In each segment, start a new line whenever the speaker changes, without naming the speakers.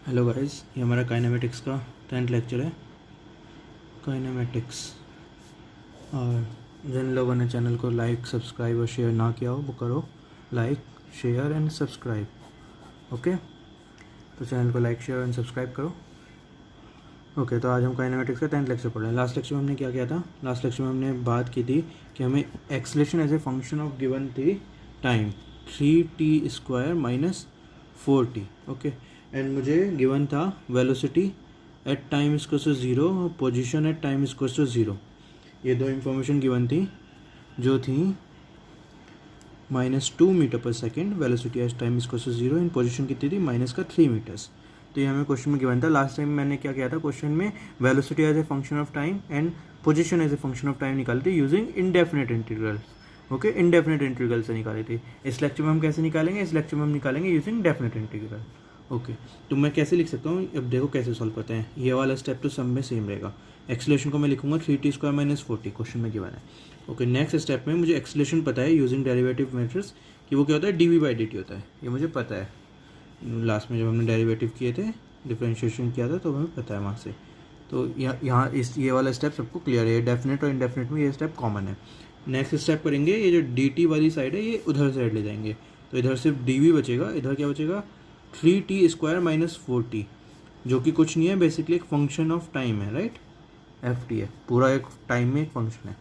Hello guys, ये हमारा kinematics का 10th लेक्चर है। काइनेमेटिक्स। और जिन लोगों ने चैनल को लाइक सब्सक्राइब और शेयर ना किया हो वो करो, like share and subscribe. Okay, तो चैनल को लाइक शेयर एंड सब्सक्राइब करो। ओके, तो आज हम काइनेमेटिक्स का 10th लेक्चर पढ़ रहे हैं। लास्ट लेक्चर में हमने क्या किया था? लास्ट लेक्चर में हमने बात की थी कि हमें acceleration as a function of given थी time 3t² minus 4t। Okay, and मुझे गिवन था velocity at time equals to 0 और position at time equals to 0। ये दो इंफॉर्मेशन गिवन थी जो थी -2 metre per second, velocity at time equals to 0 and position कितनी थी -3 मीटर्स। तो ये हमें क्वेश्चन में गिवन था। लास्ट टाइम मैंने क्या किया था? क्वेश्चन में velocity as a function of time and position as a function of time निकाली थी using indefinite integral. Okay, indefinite integral से निकाली थी। इस लेक्चर में हम कैसे निकालेंगे? इस लेक्चर में हम निकालेंगे यूजिंग डेफिनेट इंटीग्रल। ओके, तो मैं कैसे लिख सकता हूँ? अब देखो कैसे सॉल्व करते हैं। ये वाला स्टेप तो सब में सेम रहेगा। एक्सलेशन को मैं लिखूंगा 3t² माइनस 4t, क्वेश्चन में गिवन है। ओके, नेक्स्ट स्टेप में मुझे एक्सलेशन पता है यूजिंग डेरिवेटिव मेथड्स कि वो क्या होता है, dv/dt होता है। ये मुझे पता है, लास्ट में जब हमने डेरिवेटिव किए थे, डिफरेंशिएशन किया था, तो हमें पता है वहाँ से। तो यहाँ इस ये वाला स्टेप सबको क्लियर है। डेफिनेट और इनडेफिनेट में ये स्टेप कॉमन है। नेक्स्ट स्टेप करेंगे, ये जो dt वाली साइड है ये उधर साइड ले जाएंगे, तो इधर सिर्फ dv बचेगा। इधर क्या बचेगा? 3t² माइनस 4t, जो कि कुछ नहीं है, बेसिकली एक फंक्शन ऑफ टाइम है, राइट। ft है, पूरा एक टाइम में एक फंक्शन है।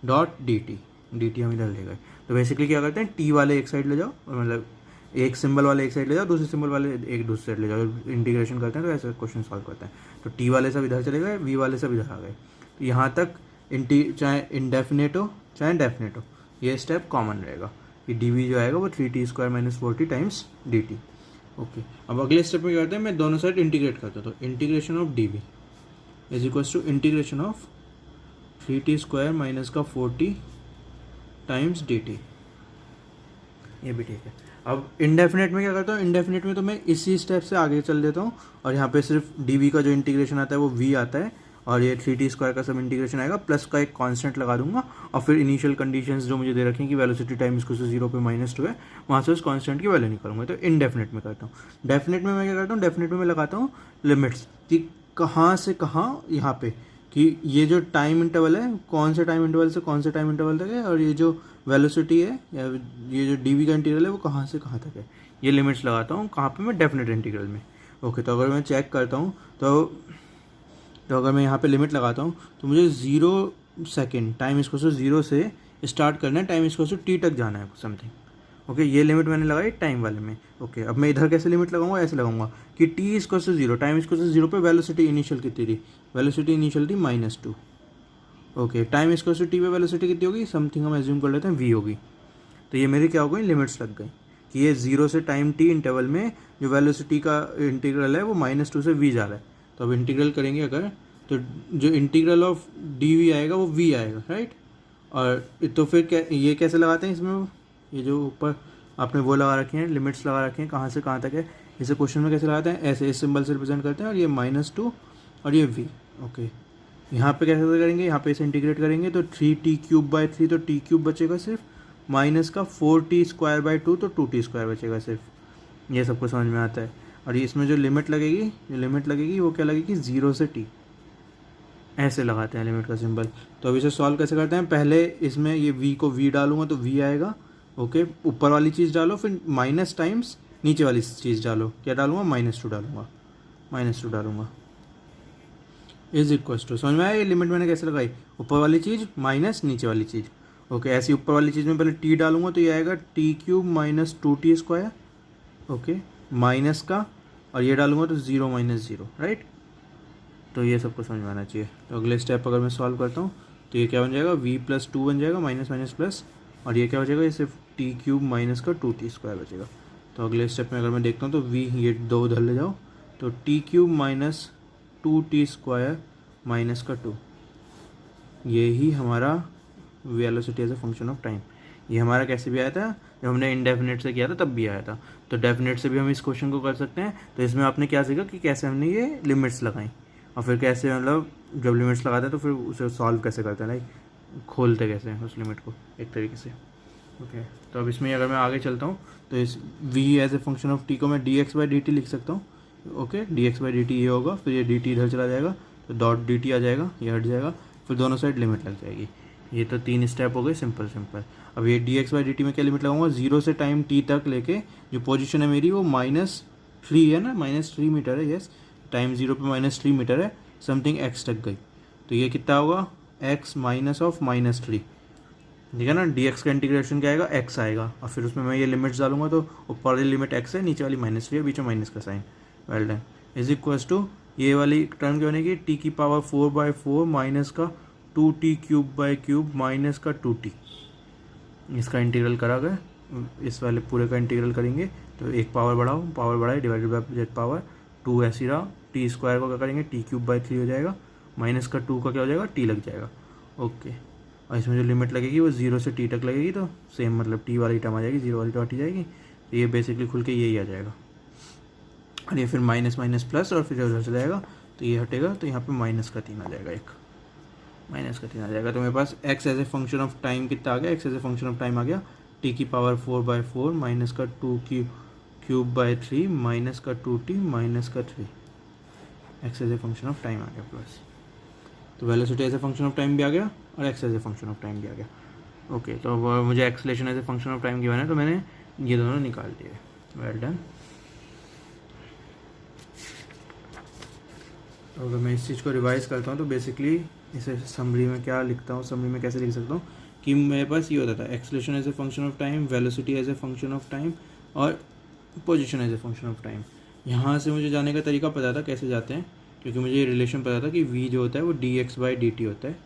डॉट dt हम इधर ले गए। तो बेसिकली क्या करते हैं, t वाले एक साइड ले जाओ, मतलब एक सिंबल वाले एक साइड ले जाओ, दूसरे सिंबल वाले एक दूसरी साइड ले जाओ। इंटीग्रेशन करते हैं तो ऐसा क्वेश्चन सॉल्व करते हैं। तो t वाले सब इधर चले गए, v वाले सब इधर आ गए। तो यहाँ तक चाहे इंडेफिनेट हो चाहे डेफिनेट हो, ये स्टेप कॉमन रहेगा कि dv जो आएगा वो 3t² minus 4t times dt। Okay, अब अगले स्टेप में क्या करते हैं, मैं दोनों साइड इंटीग्रेट करता हूँ। तो integration of dv is equals to integration of 3t² minus का 4t टाइम्स dt। ये भी ठीक है। अब इंडेफिनेट में क्या करता हूँ? इंडेफिनेट में तो मैं इसी स्टेप से आगे चल देता हूँ और यहाँ पे सिर्फ dv का जो इंटीग्रेशन आता है वो v आता है, और ये 3t² का सब इंटीग्रेशन आएगा, प्लस का एक कांस्टेंट लगा दूंगा, और फिर इनिशियल कंडीशंस जो मुझे दे रखी हैं कि वेलोसिटी टाइम इसको 0 पे -2 है, वहाँ से उस कांस्टेंट की वैल्यू निकालूंगा। तो इनडेफिनेट में करता हूँ। डेफिनेट में मैं क्या करता हूँ? डेफिनेट में मैं लगाता हूँ लिमिट्स कि कहाँ से कहाँ, यहाँ पे कि ये जो टाइम इंटरवल है कौन से टाइम इंटरवल से कौन से टाइम इंटरवल तक है, और ये जो वेलोसिटी है या ये जो dv का इंटीग्रल है वो कहाँ से कहाँ तक है, ये लिमिट्स लगाता हूँ। कहाँ पे? मैं डेफिनेट इंटीग्रल में। ओके, तो अगर मैं चेक करता हूँ तो अगर मैं यहाँ पे लिमिट लगाता हूँ तो मुझे 0 सेकेंड टाइम इसको 0 से स्टार्ट करना है, टाइम इसको t तक जाना है समथिंग। ओके, ये लिमिट मैंने लगाई टाइम वाले में। ओके, अब मैं इधर कैसे लिमिट लगाऊंगा? ऐसे लगाऊंगा कि t इसको 0, टाइम इसको 0 पे वेलोसिटी इनिशियल कितनी थी? वेलोसिटी इनिशियल थी -2। ओके, टाइम इसको t पे वेलोसिटी कितनी होगी? समथिंग हम एज्यूम कर लेते हैं v होगी। तो ये मेरी क्या हो गई? लिमिट्स लग गई कि ये 0 से टाइम t इंटरवल में जो वेलोसिटी का इंटीग्रल है वो -2 से v जा रहा है। तो अब इंटीग्रल करेंगे अगर, तो जो इंटीग्रल ऑफ dv आएगा वो v आएगा, राइट। और तो फिर क्या, ये कैसे लगाते हैं इसमें? ये जो ऊपर आपने वो लगा रखे हैं, लिमिट्स लगा रखे हैं कहाँ से कहाँ तक है, इसे क्वेश्चन में कैसे लगाते हैं? ऐसे इस सिंबल से रिप्रेजेंट करते हैं, और ये -2 और ये v। ओके, यहाँ पे कैसे करेंगे? यहाँ पे इसे इंटीग्रेट करेंगे तो 3t³/3, तो t³ बचेगा सिर्फ, माइनस का 4t²/2, तो 2t² बचेगा सिर्फ। ये सबको समझ में आता है। और ये इसमें जो लिमिट लगेगी वो क्या लगेगी? 0 से t। ऐसे लगाते हैं लिमिट का सिंबल। तो अब इसे सॉल्व कैसे करते हैं? पहले इसमें ये v को v डालूंगा तो v आएगा। ओके, ऊपर वाली चीज़ डालो, फिर माइनस टाइम्स नीचे वाली चीज़ डालो। क्या डालूंगा? -2 डालूंगा इज इक्वल्स टू, समझ में आया? ये लिमिट मैंने कैसे लगाई? ऊपर वाली चीज़ माइनस नीचे वाली चीज़। ओके, ऐसी ऊपर वाली चीज़ में पहले t डालूंगा तो ये आएगा t³ minus 2t²। Okay, minus का, और ये डालूंगा तो 0 - 0, राइट। तो ये सबको समझ में आना चाहिए। तो अगले स्टेप अगर मैं सॉल्व करता हूँ तो ये क्या बन जाएगा? v+2 बन जाएगा, माइनस माइनस प्लस, और ये क्या बचेगा? ये सिर्फ t³ माइनस का 2t² बचेगा। तो अगले स्टेप में अगर मैं देखता हूँ तो v ये 2 उधर ले जाओ, तो t³ माइनस 2t² माइनस का 2, ये ही हमारा velocity as a function of time. ये हमारा कैसे भी आया था? जब हमने इनडेफिनेट से किया था तब भी आया था। तो डेफिनेट से भी हम इस क्वेश्चन को कर सकते हैं। तो इसमें आपने क्या सीखा कि कैसे हमने ये लिमिट्स लगाई, और फिर कैसे मतलब जब लिमिट्स लगाते हैं तो फिर उसे सॉल्व कैसे करते हैं, लाइक खोलते कैसे हैं उस लिमिट को एक तरीके से। ओके, तो अब इसमें अगर मैं आगे चलता हूँ तो इस v as a function of t को मैं dx/dt लिख सकता हूँ। Okay, d x by d t ये होगा, फिर ये डी टी इधर चला जाएगा तो डॉट डी टी आ जाएगा, ये हट जाएगा, फिर दोनों साइड लिमिट लग जाएगी। ये तो 3 स्टेप हो गए सिंपल सिंपल। अब ये D x by d T में क्या लिमिट लगाऊंगा, 0 से टाइम टी तक लेके जो पोजीशन है मेरी वो -3 है ना, -3 मीटर है, यस, टाइम 0 पे -3 मीटर है, समथिंग एक्स तक गई, तो ये कितना होगा, x माइनस ऑफ -3, ठीक है ना। डी एक्स का इंटीग्रेशन क्या आएगा, x आएगा, और फिर उसमें मैं ये लिमिट्स डालूंगा तो ऊपर वाली लिमिट x है, नीचे वाली -3 है, बीच में माइनस का sign, well done, is equals to ये वाली टर्म क्या बनेगी, t की पावर 4/4 माइनस का 2t cube by cube minus का 2t, इसका इंटीग्रल करा गया, इस वाले पूरे का इंटीग्रल करेंगे तो एक पावर बढ़ाओ, पावर बढ़ाए डिवाइडेड बाई जेड पावर 2 ऐसी रहा, टी स्क्वायर को क्या करेंगे, टी क्यूब बाई 3 हो जाएगा, माइनस का 2 का क्या हो जाएगा, टी लग जाएगा, ओके। और इसमें जो लिमिट लगेगी वो 0 से टी तक लगेगी, तो सेम मतलब टी वाली टर्म आ जाएगी, 0 वाली टर्म हट जाएगी, तो ये बेसिकली खुल के यही आ जाएगा, और ये फिर माइनस माइनस प्लस, और फिर उधर चला जाएगा तो ये हटेगा, तो यहाँ पे माइनस का 3 आ जाएगा, एक माइनस का 3 आ जाएगा, तो मेरे पास x as a function of time कितना आ गया, x as a function of time आ गया t की पावर 4/4 माइनस का 2 क्यूब बाई 3 माइनस का 2t माइनस का 3, x as a function of time आ गया प्लस, तो velocity as a function of time भी आ गया और x as a function of time भी आ गया, ओके। तो अब मुझे acceleration as a function of time given है, तो मैंने ये दोनों निकाल दिए, वेल डन। तो अगर मैं इस चीज़ को रिवाइज करता हूँ तो बेसिकली इसे समरी में क्या लिखता हूँ, समरी में कैसे लिख सकता हूँ कि मेरे पास ये होता था acceleration as a function of time, velocity as a function of time और position as a function of time. यहाँ से मुझे जाने का तरीका पता था कैसे जाते हैं, क्योंकि मुझे ये रिलेशन पता था कि v जो होता है वो d x by d t होता है,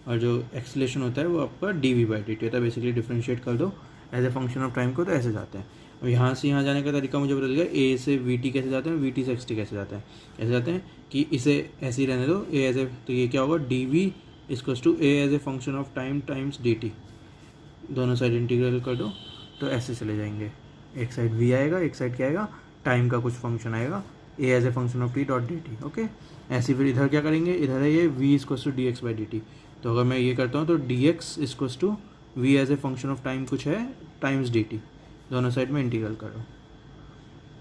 और जो एक्सलेशन होता है वो आपका d v by d t होता है। बेसिकली डिफ्रेंशिएट कर दो as a function of time को, तो ऐसे जाते हैं। और यहाँ से यहाँ जाने का तरीका मुझे बदल गया, ए से वी टी कैसे जाते हैं, वी टी से एक्स टी कैसे जाते हैं, ऐसे जाते हैं कि इसे ऐसे ही रहने दो, ए एज ए, तो ये क्या होगा, d v equals to a as a function of time times d t, दोनों साइड इंटीग्रल कर दो तो ऐसे चले जाएंगे, एक साइड वी आएगा, एक साइड क्या आएगा, टाइम का कुछ फंक्शन आएगा, a as a function of t dot d t, okay. ऐसे फिर इधर क्या करेंगे, इधर है ये v equals to d x by d t, तो अगर मैं ये करता हूँ तो d x equals to v as a function of time कुछ है टाइम्स डी टी, दोनों साइड में इंटीग्रल करो,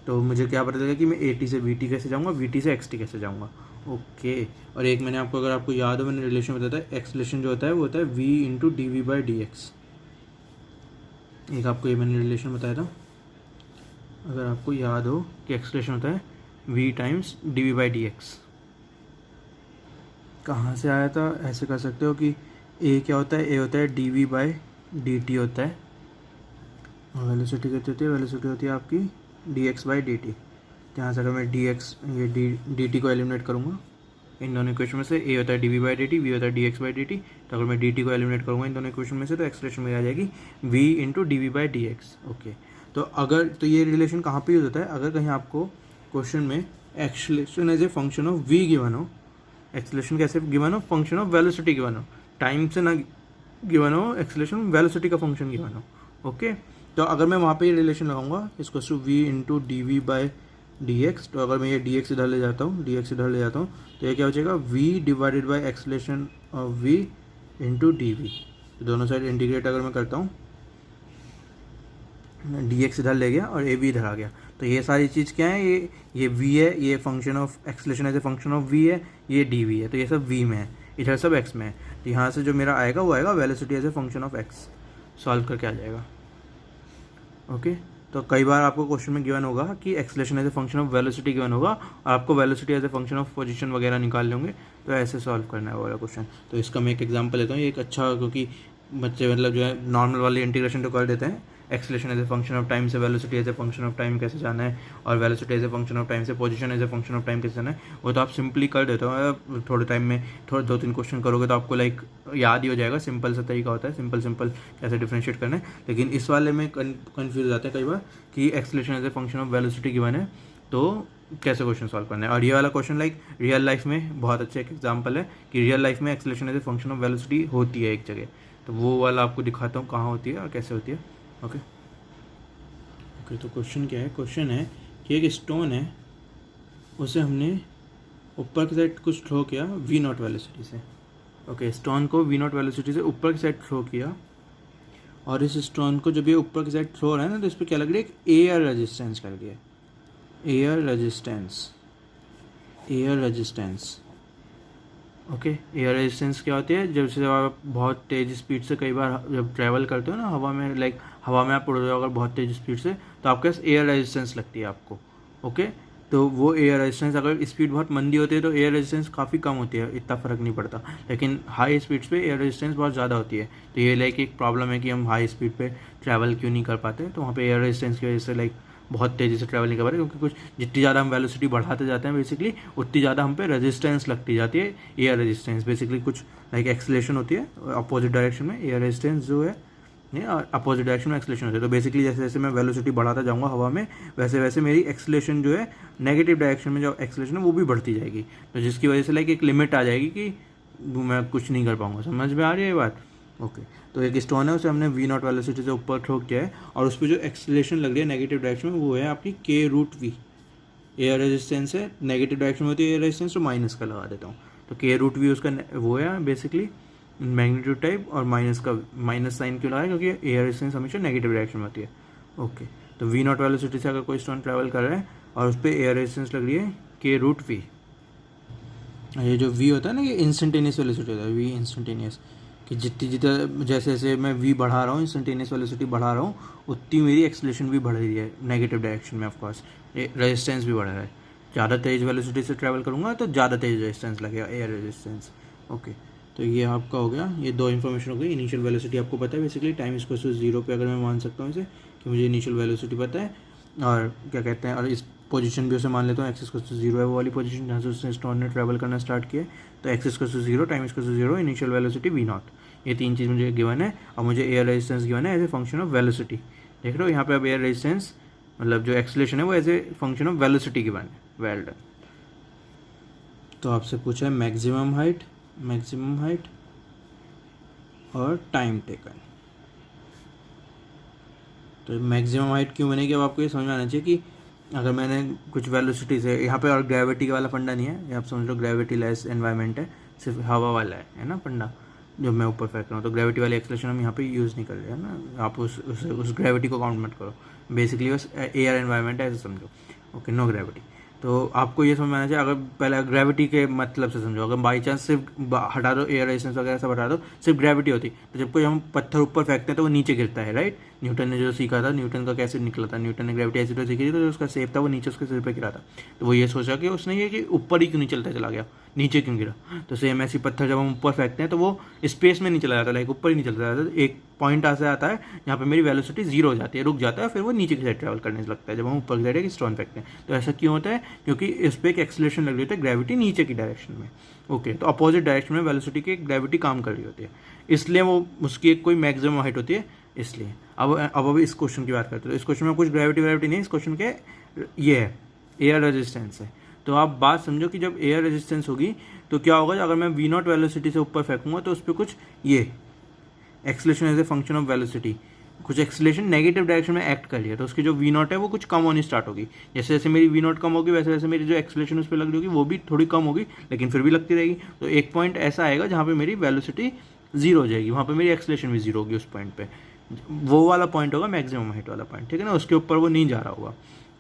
तो मुझे क्या पता चलेगा कि मैं ए टी से वी टी कैसे जाऊँगा, वी टी से एक्स टी कैसे जाऊँगा, ओके। और एक मैंने आपको, अगर आपको याद हो, मैंने रिलेशन बताया था, एक्सलेशन जो होता है वो होता है v into d v by d x, एक आपको ये मैंने रिलेशन बताया था, अगर आपको याद हो कि एक्सलेशन होता है v times d v by d x. कहाँ से आया था, ऐसे कर सकते हो कि a क्या होता है, a होता है d v by d t होता है, और वेलोसिटी कितनी होती है, वेलोसिटी होती है आपकी d x by d t. यहाँ से अगर मैं डी एक्स ये डी टी को एलिमिनेट करूँगा इन दोनों इक्वेशन में से, a होता है d v by d t, v होता है d x by d t, तो अगर मैं डी टी को एलिमिनेट करूँगा इन दोनों इक्वेशन में से, तो एक्सप्रेशन में आ जाएगी v into d v by d x, okay. तो अगर, तो ये रिलेशन कहाँ पे यूज होता है, अगर कहीं आपको क्वेश्चन में acceleration as a function of v given हो, एक्सलेशन कैसे गिवन हो, फंक्शन ऑफ वेलोसिटी गिवन हो, टाइम से ना गिवन हो, एक्सलेशन वेलोसिटी का फंक्शन गिवन हो, ओके। तो अगर मैं वहाँ पे ये रिलेशन लगाऊंगा, इसको to v into d v by d x, तो अगर मैं ये डी एक्स इधर ले जाता हूँ, डी एक्स इधर ले जाता हूँ, तो ये क्या हो जाएगा, v divided by acceleration of v into d v, दोनों साइड इंटीग्रेट अगर मैं करता हूँ, डी एक्स इधर ले गया और ए वी इधर आ गया, तो ये सारी चीज़ क्या है, ये v है, ये function of acceleration as a function of v है, ये डी वी है, तो ये सब v में है, इधर सब x में है, तो यहाँ से जो मेरा आएगा वो आएगा velocity as a function of x, solve करके आ जाएगा, ओके। तो कई बार आपको क्वेश्चन में गिवन होगा कि acceleration as a function of velocity given होगा, आपको velocity as a function of position वगैरह निकाल लेंगे, तो ऐसे सॉल्व करना है वाला क्वेश्चन। तो इसका मैं एक एग्जांपल लेता हूँ, ये एक अच्छा, क्योंकि बच्चे मतलब जो है नॉर्मल वाली इंटीग्रेशन तो कर देते हैं, acceleration as a function of time से velocity as a function of time कैसे जाना है, और velocity as a function of time से position as a function of time कैसे जाना है, वो तो आप सिंपली कर देते हो, थोड़े टाइम में थोड़े 2-3 क्वेश्चन करोगे तो आपको लाइक याद ही हो जाएगा, सिंपल सा तरीका होता है, सिंपल कैसे डिफ्रेंशिएट करना है। लेकिन इस वाले में कन्फ्यूज हो जाते हैं कई बार कि acceleration as a function of velocity given है, तो कैसे क्वेश्चन सॉल्व करना है। और ये वाला क्वेश्चन लाइक रियल लाइफ में बहुत अच्छा एक एग्जांपल है कि रियल लाइफ में acceleration as a function of velocity होती है एक जगह, तो वो वाला आपको दिखाता हूँ कहाँ होती है और कैसे होती है, ओके। तो क्वेश्चन क्या है, क्वेश्चन है कि एक स्टोन है, उसे हमने ऊपर की साइड कुछ थ्रो किया v नॉट वेलोसिटी से, ओके। स्टोन को v नॉट वेलोसिटी से ऊपर की साइड थ्रो किया, और इस स्टोन को जब ये ऊपर की साइड थ्रो रहा है ना, तो इस पर क्या लग रही है, एक एयर रेजिस्टेंस लग रही है, air resistance, air resistance. Okay, air resistance क्या होती है, जब से आप बहुत तेज़ स्पीड से कई बार जब ट्रैवल करते हो ना हवा में, लाइक हवा में आप उड़ रहे हो अगर बहुत तेज़ स्पीड से, तो आपके पास एयर रेजिस्टेंस लगती है आपको। ओके, तो वो एयर रेजिस्टेंस, अगर स्पीड बहुत मंदी होती है तो एयर रेजिस्टेंस काफ़ी कम होती है, इतना फ़र्क नहीं पड़ता, लेकिन हाई स्पीड्स पे एयर रेजिस्टेंस बहुत ज़्यादा होती है। तो ये लाइक एक प्रॉब्लम है कि हम हाई स्पीड पे ट्रैवल क्यों नहीं कर पाते, तो वहाँ पे एयर रेजिस्टेंस की वजह से लाइक बहुत तेज़ी से ट्रैवल नहीं कर पाते, क्योंकि कुछ जितनी ज़्यादा हम वेलोसिटी बढ़ाते जाते हैं बेसिकली उतनी ज़्यादा हम पे रेजिस्टेंस लगती जाती है। एयर रेजिस्टेंस बेसिकली कुछ लाइक एक्सेलेरेशन होती है अपोजिट डायरेक्शन में, एयर रेजिस्टेंस जो है अपोजिट डायरेक्शन में एक्सेलेरेशन होती है। तो बेसिकली जैसे जैसे मैं वेलोसिटी बढ़ाता जाऊँगा हवा में, वैसे वैसे मेरी एक्सेलेरेशन जो है नेगेटिव डायरेक्शन में जो एक्सेलेरेशन है वो भी बढ़ती जाएगी, तो जिसकी वजह से लाइक एक लिमिट आ जाएगी कि मैं कुछ नहीं कर पाऊँगा। समझ में आ रही है ये बात? ओके, तो एक स्टोन है उसे हमने v0 वेलोसिटी से ऊपर ठोक दिया है, और उस पर जो एक्सेलेरेशन लग रही है नेगेटिव डायरेक्शन में वो है आपकी k√v। एयर रेजिस्टेंस है, नेगेटिव डायरेक्शन में होती है एयर रेजिस्टेंस, तो माइनस का लगा देता हूँ, तो k√v उसका वो है बेसिकली मैग्नीट्यूड टाइप, और माइनस का माइनस साइन क्यों लगाया, क्योंकि एयर रेजिस्टेंस हमेशा नेगेटिव डायरेक्शन में होती है। ओके, तो v0 वेलोसिटी से अगर कोई स्टोन ट्रैवल कर रहा है और उस पर एयर रेजिस्टेंस लग रही है k√v, ये जो v होता है ना ये इंस्टेंटेनियस वेलोसिटी होता है, v इंस्टेंटेनियस, कि जितनी जितना जैसे जैसे मैं v बढ़ा रहा हूँ, इंस्टेंटेनियस वेलोसिटी बढ़ा रहा हूँ, उतनी मेरी एक्सेलेरेशन भी बढ़ रही है नेगेटिव डायरेक्शन में। ऑफकोर्स रेजिस्टेंस भी बढ़ रहा है, ज़्यादा तेज़ वेलोसिटी से ट्रैवल करूँगा तो ज़्यादा तेज़ रेजिस्टेंस लगेगा, एयर रेजिस्टेंस। ओके, तो ये आपका हो गया, ये दो इन्फॉर्मेशन हो गई। इनिशियल वेलोसिटी आपको पता है बेसिकली, टाइम इक्वल्स टू 0 पे अगर मैं मान सकता हूँ इसे कि मुझे इनिशियल वेलोसिटी पता है, और क्या कहते हैं, और इस पोजीशन भी उसे मान लेता हूँ एक्स इक्वल्स टू 0 है वो वाली पोजीशन जहाँ से उसने स्टोन ने ट्रैवल करना स्टार्ट किया, तो x equals to 0, time equals to 0, initial velocity v0, ये तीन चीज़ मुझे गिवन है, और मुझे एयर रेजिस्टेंस गिवन है as a function of velocity. देख रहे हो यहाँ पे अब एयर रेजिस्टेंस मतलब जो एक्सेलेरेशन है वो as a function of velocity given है। Well done. तो आपसे पूछा है मैक्सिमम हाइट और टाइम टेकन। तो मैक्सिमम हाइट क्यों बनेगी, अब आपको ये समझ में आना चाहिए कि अगर मैंने कुछ वेलोसिटी से, यहाँ पे और ग्रेविटी वाला फंडा नहीं है, ये आप समझ लो ग्रेविटी लेस एनवायरनमेंट है, सिर्फ हवा वाला है ना फंडा, जब मैं ऊपर फेंक रहा हूँ, तो ग्रेविटी वाली एक्सेलेरेशन हम यहाँ पे यूज़ नहीं कर रहे हैं ना, आप उस ग्रेविटी को काउंट मत करो, बेसिकली बस एयर एनवायरनमेंट है ऐसे समझो। Okay, no gravity. तो आपको ये समझ में आना चाहिए, अगर पहले ग्रेविटी के मतलब से समझो, अगर बाई चांस सिर्फ हटा दो एयर रेजिस्टेंस वगैरह सब हटा दो, सिर्फ ग्रेविटी होती, तो जब कोई हम पत्थर ऊपर फेंकते हैं तो वो नीचे गिरता है, राइट। न्यूटन ने जो सीखा था, न्यूटन का कैसे निकला था, न्यूटन ने ग्रेविटी ऐसी तो सीखी थी, तो जो उसका सेफ था वो नीचे उसके सिर पे गिरा था, तो वो ये सोचा कि उसने ये कि ऊपर ही क्यों नहीं चलता चला गया, नीचे क्यों गिरा। तो सेम ऐसी पत्थर जब हम ऊपर फेंकते हैं तो वो स्पेस में नहीं चला जाता, लाइक ऊपर ही नहीं चलता जाता, एक पॉइंट ऐसा आता है जहाँ पे मेरी वेलोसिटी 0 हो जाती है, रुक जाता है, फिर वो नीचे की साइड ट्रैवल करने लगता है जब हम ऊपर की साइड एक स्टोन फेंकते हैं। तो ऐसा क्यों होता है, क्योंकि इस पर एक एक्सेलेरेशन लग रही होती है, ग्रेविटी नीचे की डायरेक्शन में। ओके, तो अपोजिट डायरेक्शन में वेलोसिटी की ग्रेविटी काम कर रही होती है, इसलिए वो उसकी एक कोई मैक्सिमम हाइट होती है, इसलिए। अब इस क्वेश्चन की बात करते हैं, तो इस क्वेश्चन में कुछ ग्रेविटी नहीं, इस क्वेश्चन के ये है एयर रेजिस्टेंस है। तो आप बात समझो कि जब एयर रेजिस्टेंस होगी तो क्या होगा, अगर मैं v0 वेलोसिटी से ऊपर फेंकूंगा तो उस पर कुछ ये acceleration as a function of velocity, कुछ एक्सेलेरेशन नेगेटिव डायरेक्शन में एक्ट कर लिया, तो उसकी जो v0 है वो कुछ कम होनी स्टार्ट होगी। जैसे जैसे मेरी v0 कम होगी वैसे वैसे मेरी जो एक्सेलेरेशन उस पर लग रही होगी वो भी थोड़ी कम होगी, लेकिन फिर भी लगती रहेगी। तो एक पॉइंट ऐसा आएगा जहाँ पे मेरी वेलोसिटी 0 हो जाएगी, वहाँ पे मेरी एक्सेलेरेशन भी 0 होगी, उस पॉइंट पे वो वाला पॉइंट होगा मैक्सिमम हाइट वाला पॉइंट, ठीक है ना, उसके ऊपर वो नहीं जा रहा होगा।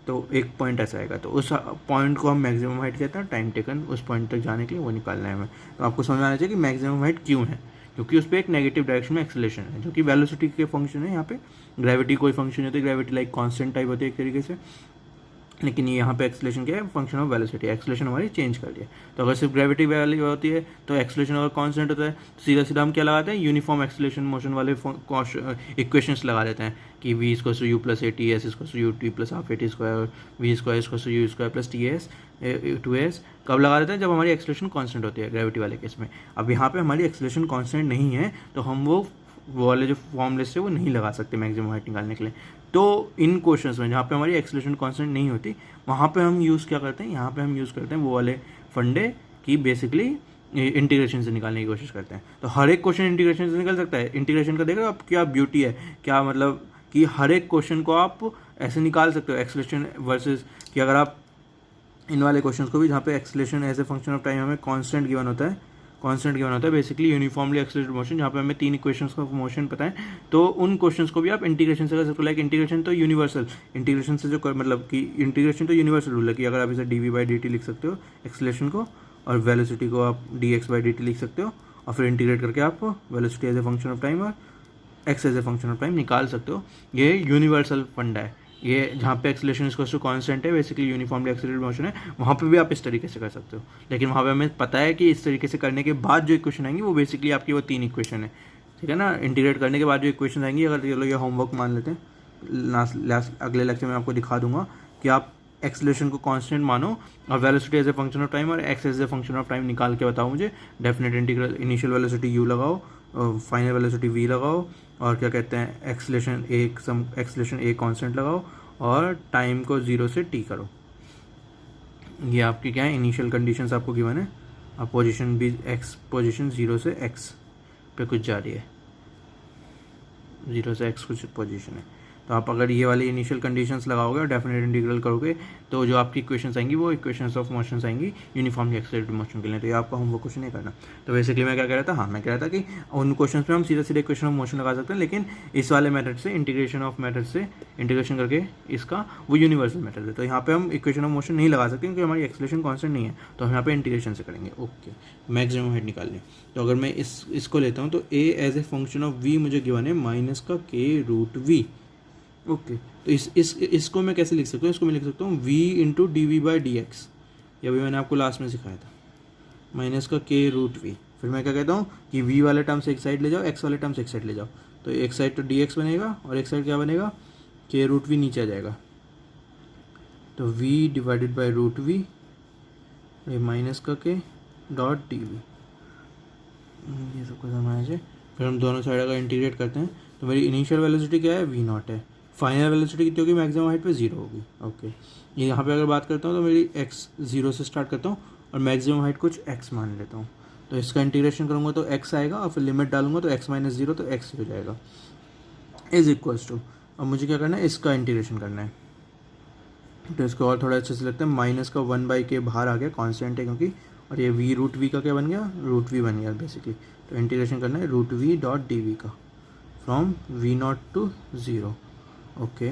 तो एक पॉइंट ऐसा आएगा, तो उस पॉइंट को हम मैक्सिमम हाइट कहते हैं, टाइम टेकन उस पॉइंट तक जाने के लिए वो निकालना है हमें। तो आपको समझ आना चाहिए कि मैक्सिमम हाइट क्यों है, क्योंकि उस पर एक नेगेटिव डायरेक्शन में एक्सेलेरेशन है, जो कि वेलोसिटी के फंक्शन है। यहाँ पे ग्रेविटी कोई फंक्शन होती है, ग्रेविटी लाइक कांस्टेंट टाइप होती है एक तरीके से, लेकिन ये यहाँ पे एक्सेलेरेशन क्या है, फंक्शन ऑफ वेलोसिटी, एक्सेलेरेशन हमारी चेंज कर दिया। तो अगर सिर्फ ग्रेविटी वैल्यू होती है तो एक्सेलेरेशन अगर कांस्टेंट होता है तो सीधा सीधा हम क्या लगाते हैं, यूनिफॉर्म एक्सेलेरेशन मोशन वाले इक्वेशंस लगा देते हैं कि v equals to u plus a t s equals to u t plus half a t square, v square equals to u square plus t s 2s। कब लगा देते हैं, जब हमारी एक्सेलेरेशन कांस्टेंट होती है ग्रेविटी वाले केस में। अब यहाँ पे हमारी एक्सेलेरेशन कांस्टेंट नहीं है तो हम वो वाले जो फॉर्मूले से वो नहीं लगा सकते मैक्सिमम हाइट निकालने के लिए। तो इन क्वेश्चंस में जहाँ पे हमारी एक्सेलेरेशन कांस्टेंट नहीं होती वहाँ पे हम यूज़ क्या करते हैं, यहाँ पे हम यूज़ करते हैं वो वाले फंडे की बेसिकली इंटीग्रेशन से निकालने की कोशिश करते हैं। तो हर एक क्वेश्चन इंटीग्रेशन से निकल सकता है। इंटीग्रेशन का देख रहे हो आप क्या ब्यूटी है, क्या मतलब कि हर एक क्वेश्चन को आप ऐसे निकाल सकते हो एक्सेलेरेशन वर्सेस, कि अगर आप इन वाले क्वेश्चन को भी जहाँ पे acceleration as a function of time हमें कांस्टेंट गिवन होता है कांस्टेंट गिवन होता है बेसिकली यूनिफॉर्मली एक्सेलरेटेड मोशन, जहाँ पे हमें 3 इक्वेशंस का मोशन पता है, तो उन क्वेश्चंस को भी आप इंटीग्रेशन से कर सकते हो। लाइक इंटीग्रेशन तो यूनिवर्सल, इंटीग्रेशन से जो मतलब कि इंटीग्रेशन तो यूनिवर्सल रूल है कि अगर आप इसे dv/dt लिख सकते हो एक्सेलरेशन को, और वेलोसिटी को आप dx/dt लिख सकते हो, और फिर इंटीग्रेट करके आप velocity as a function of time और x as a function of time निकाल सकते हो। ये यूनिवर्सल फंडा है, ये जहाँ पे एक्सेलरेशन इसको कांस्टेंट है बेसिकली यूनिफॉर्मली एक्सेलरेटेड मोशन है, वहाँ पे भी आप इस तरीके से कर सकते हो। लेकिन वहाँ पे हमें पता है कि इस तरीके से करने के बाद जो इक्वेशन आएंगी वो बेसिकली आपकी वो 3 इक्वेशन है, ठीक है ना। इंटीग्रेट करने के बाद जो इक्वेशन आएंगी, अगर चलो ये होमवर्क मान लेते हैं, लास्ट अगले लेक्चर में आपको दिखा दूंगा कि आप एक्सेलरेशन को कांस्टेंट मानो और velocity as a function of time और x as a function of time निकाल के बताओ मुझे। Definite integral, initial velocity u लगाओ, फाइनल वेलोसिटी v लगाओ, और क्या कहते हैं एक्सेलरेशन a कांस्टेंट लगाओ, और टाइम को 0 से t करो। ये आपकी क्या है, इनिशियल कंडीशंस आपको गिवन है, अब पोजीशन भी पोजीशन 0 से x पे कुछ जा रही है, 0 से x कुछ पोजीशन है, तो आप अगर ये वाली इनिशियल कंडीशंस लगाओगे और डेफिनेट इंटीग्रल करोगे तो जो आपकी इक्वेशंस आएंगी वो इक्वेशंस ऑफ मोशंस आएंगी यूनिफॉर्मली एक्सेलरेटेड मोशन के लिए। तो ये आपका होमवर्क क्वेश्चन नहीं करना। तो बेसिकली मैं क्या कह रहा था, हाँ मैं कह रहा था कि उन क्वेश्चन में हम सीधा इक्वेशन ऑफ मोशन लगा सकते हैं, लेकिन इस वाले मेथड से इंटीग्रेशन करके इसका वो यूनिवर्सल मेथड है। तो यहाँ पे हम इक्वेशन ऑफ मोशन नहीं लगा सकते क्योंकि हमारी एक्सेलरेशन कॉन्स्टेंट नहीं है, तो हम यहाँ पे इंटीग्रेशन से करेंगे। ओके, मैक्सिमम हाइट निकालनी। तो अगर मैं इसको लेता हूँ तो a as a function of v मुझे गिवन है -k√v। ओके, तो इसको मैं कैसे लिख सकता हूँ, इसको मैं लिख सकता हूँ v इंटू dv/dx, ये अभी मैंने आपको लास्ट में सिखाया था, -k√v। फिर मैं क्या कहता हूँ कि v वाले टर्म से एक साइड ले जाओ, x वाले टर्म से एक साइड ले जाओ, तो एक साइड तो dx बनेगा और एक साइड क्या बनेगा, k√v नीचे आ जाएगा, तो v डिवाइडेड बाई √v, ये -k.dv, ये सबको समझना चाहिए। फिर हम दोनों साइड अगर इंटीग्रेट करते हैं तो मेरी इनिशियल वेलोसिटी क्या है, v0 है, फाइनल वेलोसिटी कितनी होगी, मैक्सिमम हाइट पे 0 होगी। ओके, ये यहाँ पे अगर बात करता हूँ तो मेरी x 0 से स्टार्ट करता हूँ और मैक्सिमम हाइट कुछ x मान लेता हूँ, तो इसका इंटीग्रेशन करूँगा तो x आएगा और फिर लिमिट डालूंगा तो x - 0 तो x हो जाएगा, इज इक्वल्स टू, अब मुझे क्या करना है, इसका इंटीग्रेशन करना है। तो इसको और थोड़ा अच्छे से लगता है, माइनस का 1/k बाहर आ गया, कॉन्स्टेंट है क्योंकि, और ये v√v का क्या बन गया, √v बन गया बेसिकली। तो इंटीग्रेशन करना है √v.dv का फ्रॉम v0 to 0। ओके,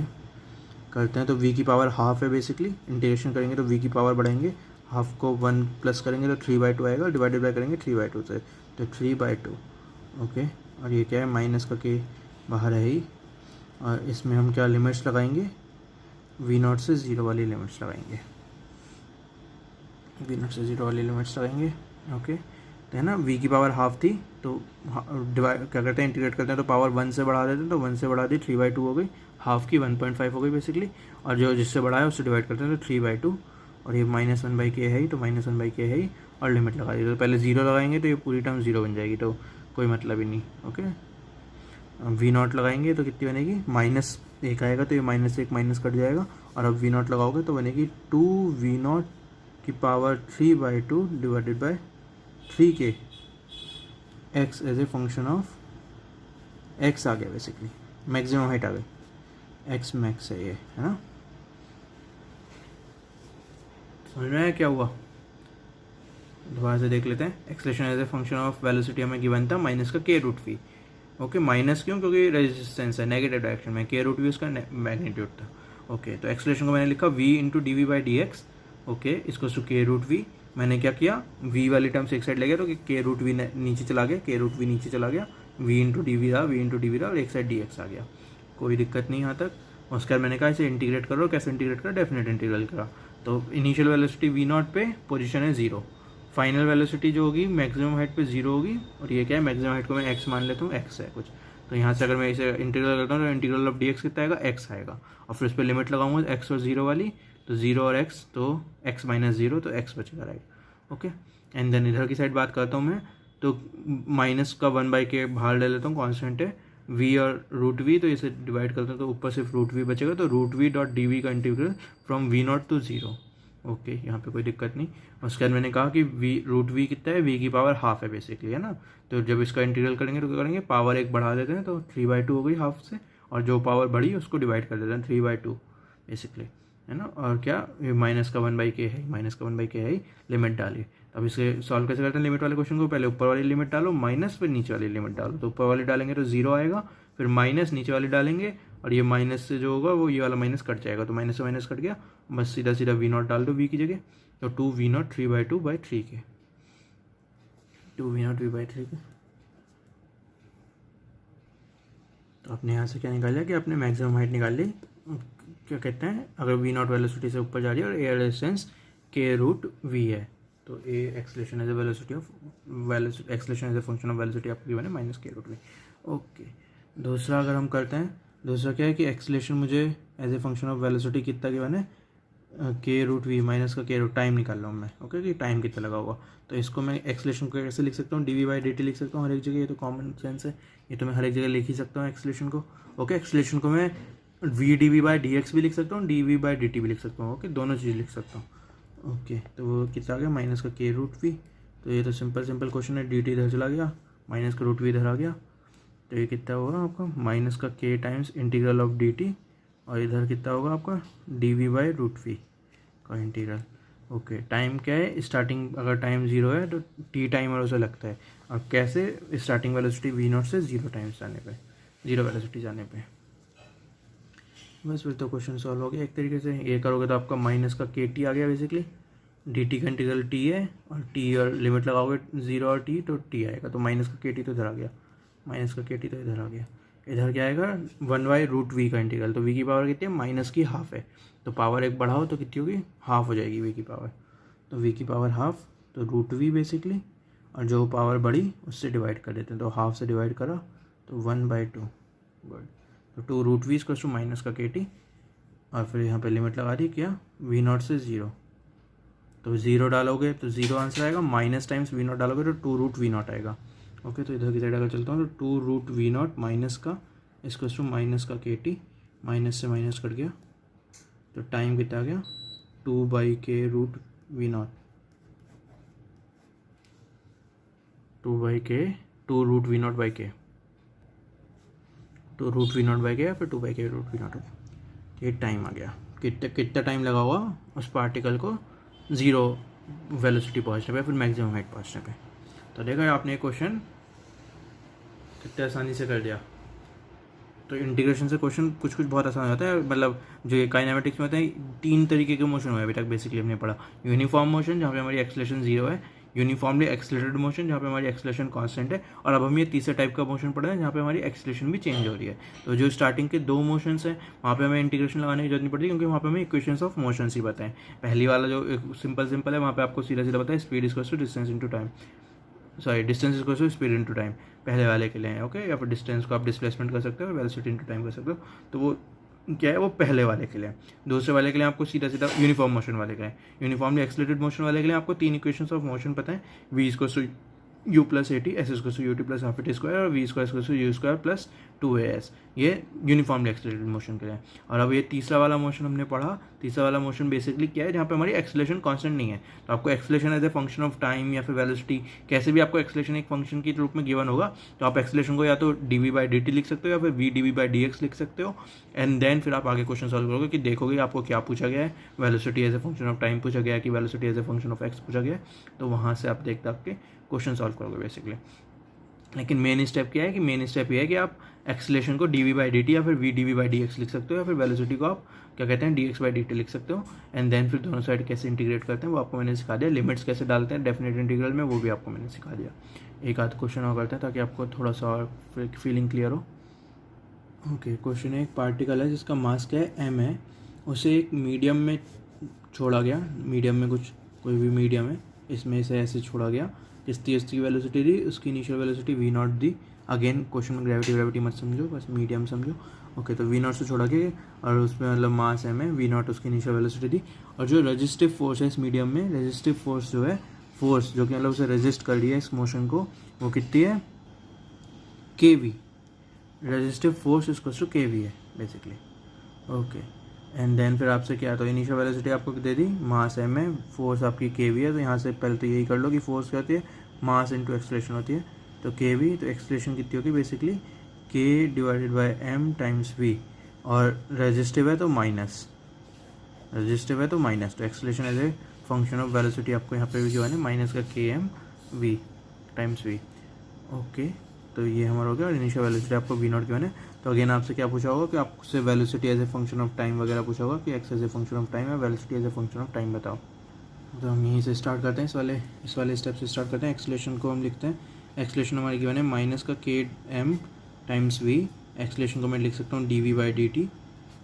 करते हैं। तो v की पावर हाफ है बेसिकली, इंटीग्रेशन करेंगे तो v की पावर बढ़ाएंगे, हाफ को 1 प्लस करेंगे तो 3/2 आएगा, डिवाइडेड बाय करेंगे 3/2 से, तो 3/2। ओके, और ये क्या है, माइनस का k बाहर है ही, और इसमें हम क्या लिमिट्स लगाएंगे, v0 से 0 वाली लिमिट्स लगाएंगे, v0 से 0 वाली लिमिट्स लगाएंगे। ओके, तो है ना, v की पावर हाफ थी तो डिवाइड क्या करते हैं, इंटीग्रेट करते हैं तो पावर 1 से बढ़ा देते हैं, तो 1 से बढ़ा दी 3/2 हो गई, हाफ की 1.5 हो गई बेसिकली, और जो जिससे बढ़ाया उससे डिवाइड करते हैं तो 3/2, और ये -1/k है ही, तो -1/k है ही, और लिमिट लगा दी। तो पहले 0 लगाएंगे तो ये पूरी टर्म 0 बन जाएगी, तो कोई मतलब ही नहीं। ओके, v0 लगाएंगे तो कितनी बनेगी, -1 आएगा, तो ये -1 माइनस कट जाएगा, और अब v0 लगाओगे तो बनेगी 2v0 की power 3/2 divided by 3k, x as a function of x आ गया बेसिकली, मैक्सिमम हाइट आ गई, x मैक्स है ये, है ना। समझ में आया क्या हुआ, दोबारा से देख लेते हैं। Acceleration as a function of velocity हमें गिवन था -k√v। ओके, माइनस क्यों, क्योंकि रेजिस्टेंस है नेगेटिव डायरेक्शन में, k√v उसका मैग्नीट्यूड था। ओके, तो एक्सेलरेशन को मैंने लिखा v इंटू dv/dx। ओके, इसको k√v, मैंने क्या किया, v वाली टर्म से एक साइड ले गया तो k√v नीचे चला गया, k√v नीचे चला गया, v इंटू dv रहा, और एक साइड dx आ गया, कोई दिक्कत नहीं यहाँ तक। उसके बाद मैंने कहा इसे इंटीग्रेट करो, कैसे इंटीग्रेट करो, डेफिनेट इंटीग्रल करा। तो इनिशियल वेलोसिटी v0 पे पोजीशन है 0, फाइनल वेलोसिटी जो होगी मैक्सिमम हाइट पे 0 होगी, और ये क्या है, मैक्सिमम हाइट को मैं x मान लेता हूँ, x है कुछ, तो यहाँ से अगर मैं इसे इंटीग्रल करता हूँ तो इंटीग्रल ऑफ dx कितना आएगा, x आएगा, और फिर इस पर लिमिट लगाऊंगा x और 0 वाली, तो 0 और x, तो x - 0, तो x बचेगा, राइट। ओके, एंड देन इधर की साइड बात करता हूँ मैं, तो माइनस का 1/k बाहर ले लेता हूँ, कॉन्स्टेंट है, v और √v, तो इसे डिवाइड करता हूँ तो ऊपर सिर्फ √v बचेगा, तो √v.dv का integral from v0 to 0। Okay, यहाँ पे कोई दिक्कत नहीं। उसके बाद मैंने कहा कि √v कितना है, v की पावर हाफ है बेसिकली, है ना। तो जब इसका इंटीग्रल करेंगे तो क्या करेंगे, पावर 1 बढ़ा देते हैं, तो 3/2 हो गई हाफ से, और जो पावर बढ़ी उसको डिवाइड कर देते हैं 3/2 बेसिकली। है ना, और क्या ये माइनस का 1/k है, माइनस का 1/k है, लिमिट डालिए। अब इसे सॉल्व कैसे करते हैं लिमिट वाले क्वेश्चन को, पहले ऊपर वाली लिमिट डालो माइनस, फिर नीचे वाली लिमिट डालो। तो ऊपर वाली डालेंगे तो 0 आएगा, फिर माइनस नीचे वाली डालेंगे, और ये माइनस से जो होगा वो ये वाला माइनस कट जाएगा, तो माइनस से माइनस कट गया, बस सीधा सीधा v0 डाल दो v की जगह, तो 2v0 3/2/3k, 2v0 3/3 के। तो आपने यहाँ से क्या निकाल लिया कि आपने मैक्सिमम हाइट निकाल ली, क्या कहते हैं, अगर v0 वेलोसिटी से ऊपर जा रही है और एयर डिस्टेंस k√v है, तो a acceleration as a velocity of acceleration as a function of velocity आपको गिवन है -k√v। ओके, दूसरा अगर हम करते हैं, दूसरा क्या है कि एक्सेलरेशन मुझे as a function of velocity कितना गिवन है, k√v माइनस का k टाइम निकाल रहा हूँ मैं, ओके, कि टाइम कितना लगा होगा। तो इसको मैं एक्सेलरेशन को कैसे लिख सकता हूँ, dv/dt लिख सकता हूँ हर एक जगह, ये तो कॉमन सेंस है, ये तो मैं हर एक जगह लिख ही सकता हूँ एक्सेलरेशन को। ओके, एक्सेलरेशन को मैं v/dv/dx भी लिख सकता हूँ, dv/dt भी लिख सकता हूँ, ओके, दोनों चीज़ लिख सकता हूँ। ओके, तो वो कितना आ गया, माइनस का k√v, तो ये तो सिंपल क्वेश्चन है, dt इधर चला गया, माइनस का √v इधर आ गया, तो ये कितना होगा आपका माइनस का k times integral of dt, और इधर कितना होगा आपका dv/√v का इंटीग्रल। ओके, टाइम क्या है, स्टार्टिंग अगर टाइम 0 है तो t टाइम और उसे लगता है, और कैसे, स्टार्टिंग वेलोसिटी v0 से 0 टाइम्स जाने पे, 0 वेलोसिटी जाने पे। बस फिर तो क्वेश्चन सॉल्व हो गया एक तरीके से। ये करोगे तो आपका माइनस का kt आ गया बेसिकली, dt का इंटीग्रल t है, और t और लिमिट लगाओगे 0 और t तो t आएगा, तो माइनस का kt तो इधर आ गया, माइनस का kt तो इधर आ गया, इधर क्या आएगा 1/√v का इंटीग्रल, तो v की पावर कितनी है, माइनस की हाफ है, तो पावर एक बढ़ाओ तो कितनी होगी, हाफ हो जाएगी v की पावर, तो v की पावर हाफ, तो √v बेसिकली, और जो पावर बढ़ी उससे डिवाइड कर देते हैं, तो हाफ से डिवाइड करा तो 1/2, गुड, तो 2√v इक्वल्स टू माइनस का kt, और फिर यहाँ पे लिमिट लगा दी क्या, v0 से 0, तो 0 डालोगे तो 0 आंसर आएगा, माइनस टाइम्स v0 डालोगे तो 2√v0 आएगा। ओके, तो इधर की साइड अगर चलता हूँ तो 2√v0 माइनस का इक्वल्स टू माइनस का kt, माइनस से माइनस कट गया, तो टाइम कितना आ गया 2/k√v0, 2√v0/k, 2√v0/k या फिर 2/k√v0, ये टाइम आ गया, कितना टाइम लगा हुआ उस पार्टिकल को 0 वेलोसिटी पहुंचने पे, फिर मैक्सिमम हाइट पहुंचने पे। तो देखा आपने क्वेश्चन कितने आसानी से कर दिया। तो इंटीग्रेशन से क्वेश्चन कुछ बहुत आसान हो जाता है, मतलब जो ये काइनेमेटिक्स में होते हैं 3 तरीके के मोशन हुए अभी तक बेसिकली हमने पढ़ा, यूनिफॉर्म मोशन जहाँ पे हमारी एक्सेलरेशन 0 है, यूनिफॉर्मली एक्सेलरेटेड मोशन जहाँ पे हमारी एक्सेलरेशन कांस्टेंट है, और अब हम ये तीसरे टाइप का मोशन पढ़ रहे हैं जहाँ पे हमारी एक्सेलरेशन भी चेंज हो रही है। तो जो स्टार्टिंग के 2 मोशंस हैं वहाँ पे हमें इंटीग्रेशन लगाने की जरूरत नहीं पड़ती, क्योंकि वहाँ पे हमें इक्वेशंस ऑफ मोशन ही बताएं। पहली वाला जो सिंपल है वहाँ पे आपको सीधा सीधा बताया speed equals to distance into time, sorry distance equals to speed into time पहले वाले के लिए है, ओके, या फिर डिस्टेंस को आप डिस्प्लेसमेंट कर सकते हो, वेलोसिटी इनटू टाइम कर सकते हो, तो वो क्या है, वो पहले वाले के लिए। दूसरे वाले के लिए आपको सीधा सीधा यूनिफॉर्म मोशन वाले का है, यूनिफॉर्मली एक्सेलरेटेड मोशन वाले के लिए आपको 3 इक्वेशंस ऑफ मोशन पता है, v equals to u plus a t, s equals to u t plus half a t square, और v square equals to u square plus 2as, ये uniformly accelerated motion के लिए। और अब ये तीसरा वाला मोशन हमने पढ़ा, तीसरा वाला मोशन बेसिकली क्या है, जहाँ पे हमारी एक्सेलरेशन कांस्टेंट नहीं है, तो आपको acceleration as a function of time या फिर वेलोसिटी, कैसे भी आपको एक्सेलरेशन एक फंक्शन के रूप में गिवन होगा, तो आप एक्सेलरेशन को या तो dv/dt लिख सकते हो या फिर v/dv/dx लिख सकते हो, एंड देन फिर आप आगे क्वेश्चन सॉल्व करोगे कि देखोगे आपको क्या पूछा गया है, velocity as a function of time पूछा गया है कि velocity as a function of x पूछा गया है, तो वहाँ से आप देख के क्वेश्चन सॉल्व करोगे बेसिकली। लेकिन मेन स्टेप क्या है कि मेन स्टेप ये है कि आप एक्सेलरेशन को dv/dt या फिर v/dv/dx लिख सकते हो, या फिर वेलोसिटी को आप क्या कहते हैं dx/dt लिख सकते हो, एंड देन फिर दोनों साइड कैसे इंटीग्रेट करते हैं वो आपको मैंने सिखा दिया, लिमिट्स कैसे डालते हैं डेफिनेट इंटीग्रल में वो भी आपको मैंने सिखा दिया। एक आध क्वेश्चन और करते हैं ताकि आपको थोड़ा सा और फीलिंग क्लियर हो। ओके, क्वेश्चन है, एक पार्टिकल है जिसका मास क्या है m है, उसे एक मीडियम में छोड़ा गया, मीडियम में कोई भी मीडियम है, इसमें से ऐसे छोड़ा गया, इसकी वेलोसिटी दी, उसकी इनिशियल वेलोसिटी v0 दी, अगेन क्वेश्चन में ग्रेविटी मत समझो, बस मीडियम समझो। ओके, तो v0 से छोड़ा के और उसमें मतलब मास m है, v0 उसकी इनिशियल वेलोसिटी दी, और जो रेजिस्टिव फोर्स है इस मीडियम में, रेजिस्टिव फोर्स जो है, फोर्स जो कि मतलब उसे रेजिस्ट कर रही है इस मोशन को, वो कितनी है, kv, रेजिस्टिव फोर्स इसको kv है बेसिकली। ओके, एंड देन फिर आपसे क्या, तो इनिशियल वेलोसिटी आपको दे दी, मास m है, फोर्स आपकी kv है, तो यहाँ से पहले तो यही कर लो कि फोर्स क्या होती है, मास इनटू एक्सेलरेशन होती है, तो kv, तो एक्सेलरेशन कितनी होगी बेसिकली k/m टाइम्स v, और रेजिस्टिव है तो माइनस, रेजिस्टिव है तो माइनस, तो acceleration as a function of velocity आपको यहाँ पे भी गिवन है माइनस का k m v times v. Okay, तो ये हमारा हो गया। और इनिशियल वेलोसिटी आपको वी नॉट गिवन है। तो अगेन आपसे क्या पूछा होगा कि आपसे velocity as a function of time वगैरह पूछा होगा कि x as a function of time है, velocity as a function of time बताओ। तो हम यहीं से स्टार्ट करते हैं, इस वाले स्टेप से स्टार्ट करते हैं। एक्सेलरेशन को हम लिखते हैं, एक्सेलरेशन हमारी गिवन है माइनस का k M times we. Acceleration को मैं लिख सकता हूँ d v by d t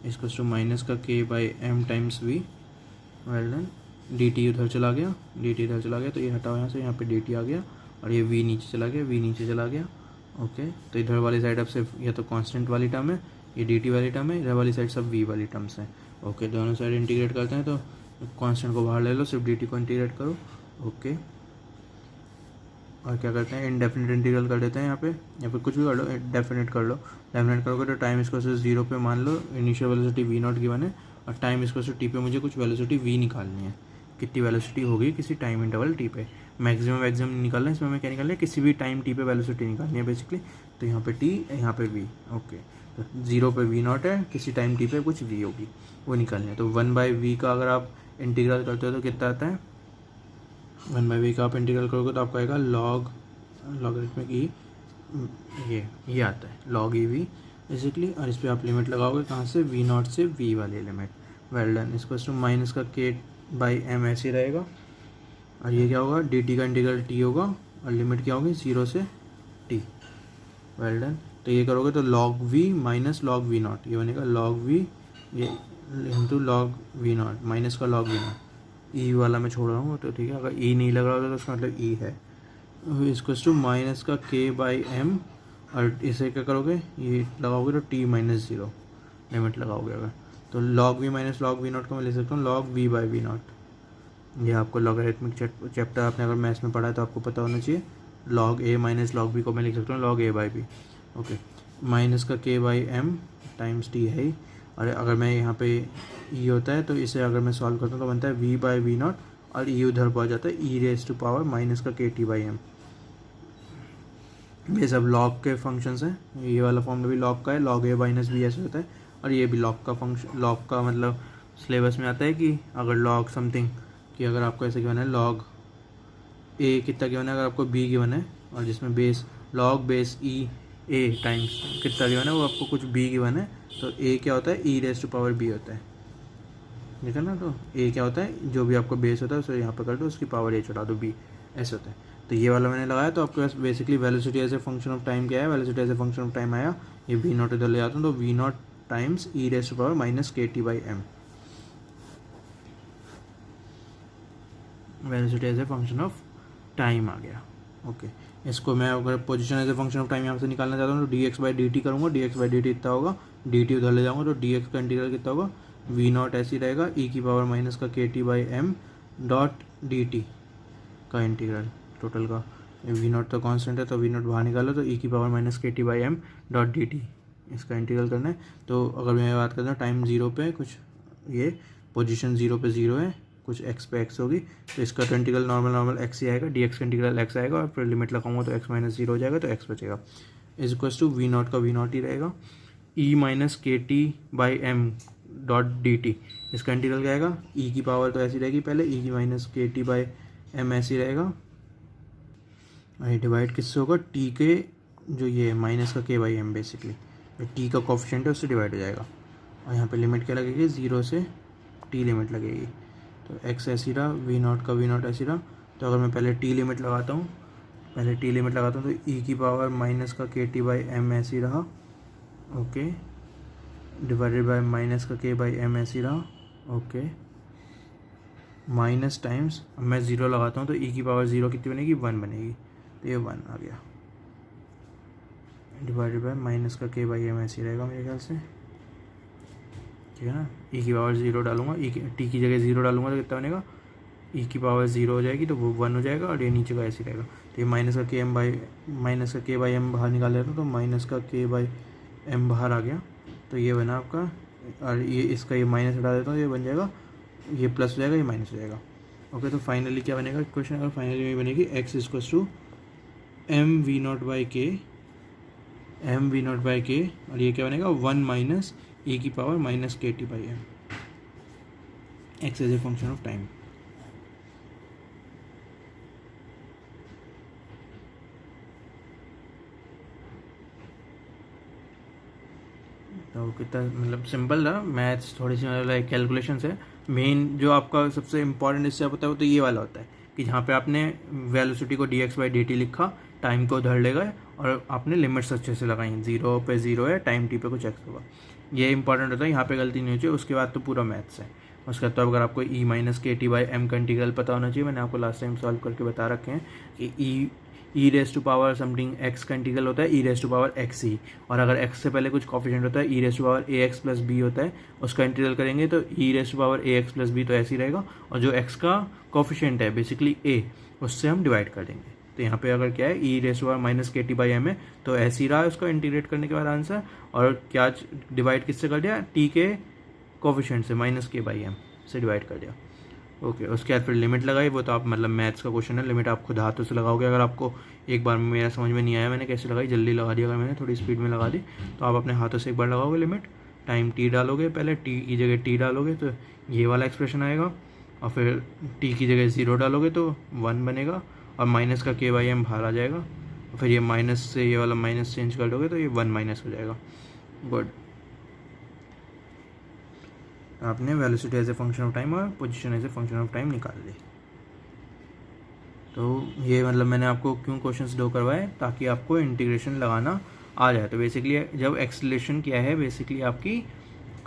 इसको टू माइनस का k by m times v. Well done. D t उधर चला गया, डी टी इधर चला गया, तो ये हटाओ यहाँ से, यहाँ पे डी टी आ गया और ये वी नीचे चला गया, वी नीचे चला गया। ओके, तो इधर वाली साइड अब सिर्फ या तो कांस्टेंट वाली टर्म है, ये डी टी वाली टर्म है, इधर वाली साइड सब वी वाली टर्म्स हैं। ओके, दोनों साइड इंटीग्रेट करते हैं, तो कांस्टेंट को बाहर ले लो, सिर्फ डी टी को इंटीग्रेट करो। ओके, और क्या करते हैं, इनडेफिनेट इंटीग्रल कर देते हैं यहाँ पे, या फिर कुछ भी कर लो, डेफिनेट कर लो। डेफिनेट करोगे तो टाइम इसको से 0 पे मान लो, initial velocity v not given है, और टाइम इसको से टी पे मुझे कुछ वेलोसिटी वी निकालनी है। कितनी वेलोसिटी होगी किसी टाइम इंटरवल टी पे, मैक्सिमम निकालना है, इसमें हमें क्या निकालना है, किसी भी टाइम टी पे वेलोसिटी निकालनी है बेसिकली। तो यहाँ पे टी, यहाँ पे वी। ओके, तो 0 पे वी नॉट है, किसी टाइम टी पे कुछ वी होगी, वो निकालनी है। तो 1/v का अगर आप इंटीग्रल करते हो तो कितना आता है, 1/v का आप इंटीग्रल करोगे तो आपको आएगा लॉगरिथमिक ई, ये आता है लॉग ई वी बेसिकली। और इस पर आप लिमिट लगाओगे कहाँ से, वी नॉट से वी वाली लिमिट। Well done. इसको टू माइनस का के बाई एम ऐसे ही रहेगा, और ये क्या होगा, डी टी का इंटीग्रल टी होगा, और लिमिट क्या होगी 0 से टी। Well done. तो ये करोगे तो log v minus log v naught, ये बनेगा लॉग वी ये into log v naught minus का लॉग वी नॉट। ई वाला मैं छोड़ रहा हूँ तो ठीक है, अगर ई नहीं लग रहा होता तो उसका मतलब ई है। इसको टू माइनस का के बाई एम, और इसे क्या करोगे, ये लगाओगे तो टी माइनस 0 लिमिट लगाओगे अगर, तो log v minus log v naught को मैं ले सकता हूँ log v by v naught. ये आपको लॉगरिथमिक चैप्टर आपने अगर मैथ्स में पढ़ा है तो आपको पता होना चाहिए। Log a minus log b को मैं लिख सकता हूँ log a by b. Okay, minus का k by m times T है ही, और अगर मैं यहाँ पे ई होता है तो इसे अगर मैं सॉल्व करता हूँ तो बनता है वी बाई वी नॉट, और ई उधर पहुँच जाता है ई रेज टू पावर माइनस का के टी बाई एम। ये सब लॉग के फंक्शंस हैं, ये वाला फॉर्मूला भी लॉग का है, लॉग ए माइनस बी ऐसे होता है, और ये भी लॉग का फंक्शन, लॉग का मतलब सिलेबस में आता है कि अगर लॉग समथिंग, कि अगर आपको ऐसे गिवन है लॉग ए कितना गिवन है, अगर आपको बी गिवन है और जिसमें बेस लॉग बेस ई ए टाइम्स कितना गिवन है, वो आपको कुछ बी गिवन है, तो ए क्या होता है, ई रेज टू पावर बी होता है, ठीक है ना। तो ए क्या होता है, जो भी आपको बेस होता है उसे यहाँ पर कर दो, उसकी पावर ए चढ़ा दो, बी ऐसे होता है। तो ये वाला मैंने लगाया, तो आपके पास basically velocity as a function of time क्या है, velocity as a function of time आया, ये वी नॉट इधर ले आता हूँ, तो v not times e raise to power minus k t by m, velocity as a function of time आ गया। ओके, इसको मैं अगर position as a function of time यहाँ से निकालना चाहता हूँ तो d x by d T करूँगा, D x by d T इतना होगा, डी टी उधर ले जाऊँगा तो डी एक्स का इंटीग्रल कितना होगा, वी नॉट ऐसे ही रहेगा, ई की पावर माइनस का k t by m dot d t का इंटीग्रल टोटल का। वी नॉट तो कांस्टेंट है तो वी नॉट बाहर निकालो, तो ई की power minus k t by m dot d t इसका इंटीग्रल करना है। तो अगर मैं बात करता हूँ टाइम 0 पे कुछ, ये पोजीशन 0 पे 0 है, कुछ एक्स पे एक्स होगी, तो इसका तो इंटीग्रल नॉर्मल एक्स ही आएगा, डी एक्स का इंटीग्रल एक्स आएगा, और फिर लिमिट लगाऊंगा तो एक्स माइनस 0 हो जाएगा, तो एक्स बचेगा, is equals to v naught का वी नॉट ही रहेगा, e minus k t by m dot d t, इसका इंटीग्रल क्या आएगा, ई की पावर तो ऐसी रहेगी पहले, ई की minus k t by M ऐसी रहेगा, ये डिवाइड किससे होगा, टी के जो ये माइनस का k by am basically, T का कोफिशिएंट है उससे डिवाइड हो जाएगा, और यहाँ पे लिमिट क्या लगेगी, 0 से टी लिमिट लगेगी, तो एक्स ऐसी रहा, वी नॉट का वी नॉट ऐसी रहा। तो अगर मैं पहले टी लिमिट लगाता हूँ, तो ई की पावर माइनस का के टी बाई एम ऐसी रहा, ओके, डिवाइडेड बाय माइनस का के बाई एम ऐसी रहा, ओके, माइनस टाइम्स, अब मैं 0 लगाता हूँ तो ई की पावर 0 कितनी बनेगी, 1 बनेगी, तो ये 1 आ गया, डिवाइडेड बाय माइनस का के बाई एम ऐसी रहेगा मेरे ख्याल से, ठीक है ना। ई की पावर 0 डालूंगा, टी की जगह 0 डालूंगा तो कितना बनेगा, ई की पावर 0 हो जाएगी तो वो 1 हो जाएगा, और ये नीचे का ऐसे रहेगा, तो ये माइनस का के बाई एम बाहर निकाल लेता हूँ, तो माइनस का के बाई एम बाहर आ गया, तो ये बना आपका, और ये इसका ये माइनस हटा देता हूँ, ये बन जाएगा, ये प्लस हो जाएगा, ये माइनस हो जाएगा। ओके, तो फाइनली क्या बनेगा क्वेश्चन, अगर फाइनली में बनेगी x equals to m v naught by k, और ये क्या बनेगा 1 माइनस ई की power minus k t by m. X as a function of time. तो कितना मतलब सिंपल रहा, मैथ्स थोड़ी सी मतलब लाइक कैलकुलेशंस है। मेन जो आपका सबसे इंपॉर्टेंट इससे होता है वो तो ये वाला होता है कि जहाँ पे आपने वेलोसिटी को dx/dt लिखा, टाइम को उधर ले गए और आपने लिमिट्स अच्छे से लगाई, 0 पे 0 है, टाइम t पे कुछ एक्स होगा, ये इंपॉर्टेंट होता है, यहाँ पे गलती नहीं हो चाहिए। उसके बाद तो पूरा मैथ्स है। उसके बाद तो अगर आपको e-kt/m का इंटीग्रल पता होना चाहिए, मैंने आपको लास्ट टाइम सॉल्व करके बता रखे हैं कि e raise to power something x का इंटीग्रल होता है e raise to power x ही, और अगर एक्स से पहले कुछ कॉफिशेंट होता है e raise to power a x plus b होता है, उसका इंटीग्रल करेंगे तो e raise to power a x plus b तो ऐसे ही रहेगा, और जो एक्स का कॉफिशेंट है बेसिकली ए, उससे हम डिवाइड कर देंगे। तो यहाँ पे अगर क्या है e raise to power -kt/m है, तो ऐसे ही रहा उसका इंटीग्रेट करने के बाद आंसर, और क्या डिवाइड किससे कर दिया, टी के कॉफिशेंट से -k/m से डिवाइड कर दिया। ओके उसके बाद फिर लिमिट लगाई, वो तो आप मतलब मैथ्स का क्वेश्चन है, लिमिट आप खुद हाथों से लगाओगे। अगर आपको एक बार में मेरा समझ में नहीं आया मैंने कैसे लगाई, जल्दी लगा दी, अगर मैंने थोड़ी स्पीड में लगा दी तो आप अपने हाथों से एक बार लगाओगे लिमिट, टाइम टी डालोगे, पहले टी की जगह टी डालोगे तो ये वाला एक्सप्रेशन आएगा, और फिर टी की जगह 0 डालोगे तो 1 बनेगा, और माइनस का k/m बाहर आ जाएगा, और फिर ये माइनस से ये वाला माइनस चेंज कर दोगे तो ये 1 माइनस हो जाएगा। गुड, आपने velocity as a function of time और position as a function of time निकाल ली। तो ये मतलब मैंने आपको क्यों क्वेश्चंस दो करवाए, ताकि आपको इंटीग्रेशन लगाना आ जाए। तो बेसिकली जब एक्सेलरेशन क्या है, बेसिकली आपकी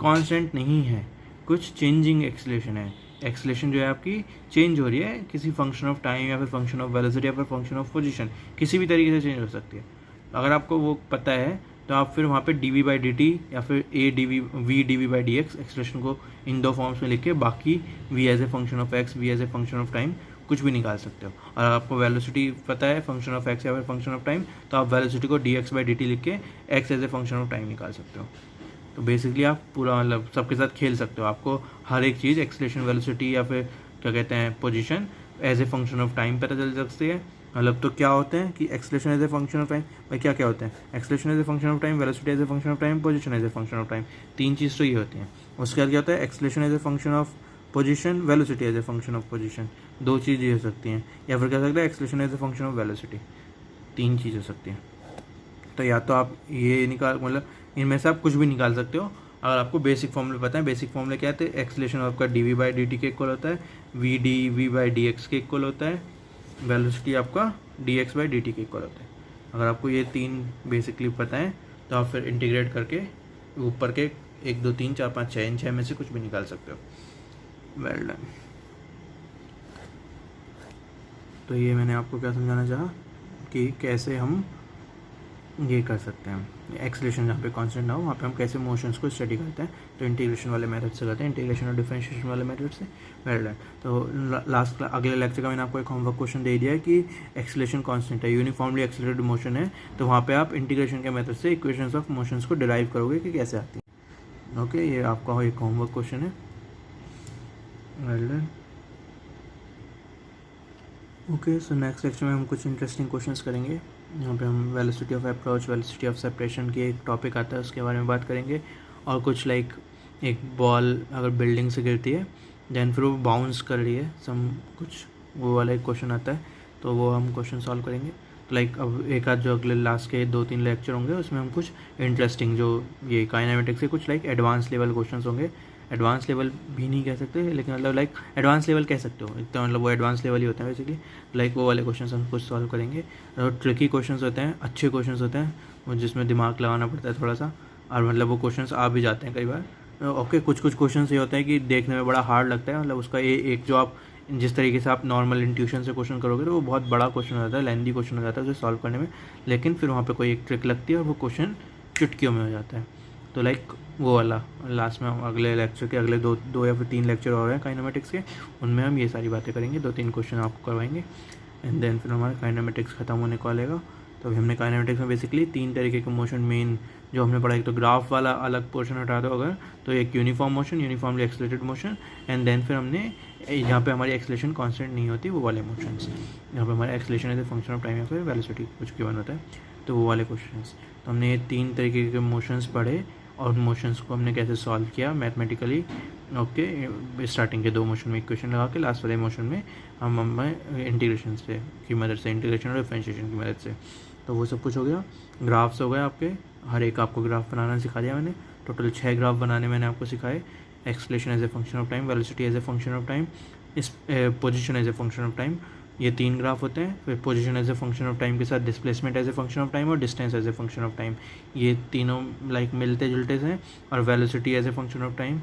कांस्टेंट नहीं है, कुछ चेंजिंग एक्सेलरेशन है। एक्सेलरेशन जो है आपकी चेंज हो रही है किसी फंक्शन ऑफ टाइम या फिर फंक्शन ऑफ वेलोसिटी या फिर फंक्शन ऑफ पोजीशन, किसी भी तरीके से चेंज हो सकती है। अगर आपको वो पता है तो आप फिर वहाँ पे dv/dt या फिर v dv/dx एक्सप्रेशन को इन दो फॉर्म्स में लिख के बाकी v as a function of x, v as a function of time कुछ भी निकाल सकते हो। और आपको वेलोसिटी पता है फंक्शन ऑफ x या फिर फंक्शन ऑफ टाइम, तो आप वेलोसिटी को dx/dt लिख के x as a function of time निकाल सकते हो। तो बेसिकली आप पूरा मतलब सबके साथ खेल सकते हो, आपको हर एक चीज़ एक्सेलरेशन, वेलोसिटी या फिर क्या कहते हैं position as a function of time पता चल सकती है। मतलब तो क्या होते हैं कि acceleration as a function of time, भाई क्या क्या होते हैं, acceleration as a function of time, velocity as a function of time, position as a function of time, तीन चीज़ तो ये होती हैं। उसके बाद क्या होता है, acceleration as a function of position, velocity as a function of position, दो चीज़ ये हो सकती हैं, या फिर क्या सकता है acceleration as a function of velocity, तीन चीज़ हो सकती हैं। तो या तो आप ये निकाल मतलब इनमें से आप कुछ भी निकाल सकते हो, अगर आपको बेसिक फॉर्मूले पता है। बेसिक फॉर्मूले क्या है, एक्सेलरेशन आपका dv/dt के इक्वल होता है, v dv/dx के इक्वल होता है, वेलोसिटी आपका dx/dt के इक्वल होता है। अगर आपको ये तीन बेसिकली पता है तो आप फिर इंटीग्रेट करके ऊपर के 1 2 3 4 5 6 इन 6 में से कुछ भी निकाल सकते हो। Well done. तो ये मैंने आपको क्या समझाना चाहा कि कैसे हम ये कर सकते हैं, एक्सेलरेशन जहाँ पे कांस्टेंट ना हो वहाँ पे हम कैसे मोशंस को स्टडी करते हैं। तो इंटीग्रेशन वाले मेथड से करते हैं, इंटीग्रेशन और डिफरेंशिएशन वाले मेथड से। Well done. तो अगले लेक्चर का मैंने आपको एक होमवर्क क्वेश्चन दे दिया है कि एक्सेलरेशन कांस्टेंट है, यूनिफॉर्मली एक्सेलरेटेड मोशन है, तो वहाँ पे आप इंटीग्रेशन के मेथड से इक्वेशंस ऑफ मोशंस को डिराइव करोगे कि कैसे आती है। ओके, ये आपका एक होमवर्क क्वेश्चन है। Well done. Okay, so next lecture में हम कुछ इंटरेस्टिंग क्वेश्चंस करेंगे। यहाँ पे हम velocity of approach, velocity of separation की एक टॉपिक आता है उसके बारे में बात करेंगे, और कुछ लाइक एक बॉल अगर बिल्डिंग से गिरती है देन फिर वो बाउंस कर रही है सम कुछ, वो वाला एक क्वेश्चन आता है, तो वो हम क्वेश्चन सॉल्व करेंगे। तो लाइक अब एक आध जो अगले लास्ट के 2-3 लेक्चर होंगे उसमें हम कुछ इंटरेस्टिंग जो ये काइनेमेटिक्स के कुछ लाइक एडवांस लेवल क्वेश्चन होंगे। एडवांस लेवल भी नहीं कह सकते लेकिन मतलब लाइक एडवांस लेवल कह सकते हो, इतना मतलब वो एडवांस लेवल ही होता है बेसिकली। लाइक वो वाले क्वेश्चन हम कुछ सॉल्व करेंगे, और ट्रिकी क्वेश्चन होते हैं, अच्छे क्वेश्चन होते हैं वो जिसमें दिमाग लगाना पड़ता है थोड़ा सा, और मतलब वो क्वेश्चन आ भी जाते हैं कई बार। ओके, कुछ कुछ क्वेश्चन ये होते हैं कि देखने में बड़ा हार्ड लगता है, मतलब उसका एक जो आप जिस तरीके से आप नॉर्मल इंट्यूशन से क्वेश्चन करोगे तो वो बहुत बड़ा क्वेश्चन हो जाता है, लेंथी क्वेश्चन हो जाता है उसे सॉल्व करने में, लेकिन फिर वहाँ पे कोई एक ट्रिक लगती है और वो क्वेश्चन चुटकियों में हो जाता है। तो लाइक वो वाला लास्ट में हम अगले लेक्चर के अगले दो या फिर 3 लेक्चर हो रहे हैं काइनेमेटिक्स के, उनमें हम ये सारी बातें करेंगे, 2-3 क्वेश्चन आपको करवाएंगे, एंड देन फिर हमारा काइनेमेटिक्स खत्म होने को आएगा। तो अभी हमने काइनेमेटिक्स में बेसिकली 3 तरीके के मोशन मेन जो हमने पढ़ा, एक तो ग्राफ वाला अलग पोर्शन हटा दो अगर, तो एक uniform motion, uniformly accelerated motion, and then फिर हमने यहाँ पे हमारी एक्सेलरेशन कांस्टेंट नहीं होती वो वाले मोशंस, यहाँ पे हमारा acceleration as a function of time या फिर वेलोसिटी कुछ गिवन होता है, तो वो वाले क्वेश्चंस। तो हमने ये 3 तरीके के मोशंस पढ़े और उन मोशंस को हमने कैसे सॉल्व किया मैथमेटिकली ओके, स्टार्टिंग के 2 मोशन में इक्वेशन लगा के लास्ट वाले मोशन में हम इंटीग्रेशन से की मदद से, इंटीग्रेशन और डिफरेंशिएशन की मदद से, तो वो सब कुछ हो गया। ग्राफ्स हो गए आपके, हर एक आपको ग्राफ बनाना सिखा दिया मैंने। टोटल 6 ग्राफ बनाने मैंने आपको सिखाए। Acceleration as a function of time, velocity as a function of time, इस position as a function of time, ये 3 ग्राफ होते हैं। फिर position as a function of time के साथ displacement as a function of time और distance as a function of time, ये तीनों लाइक मिलते जुलते हैं। और velocity as a function of time,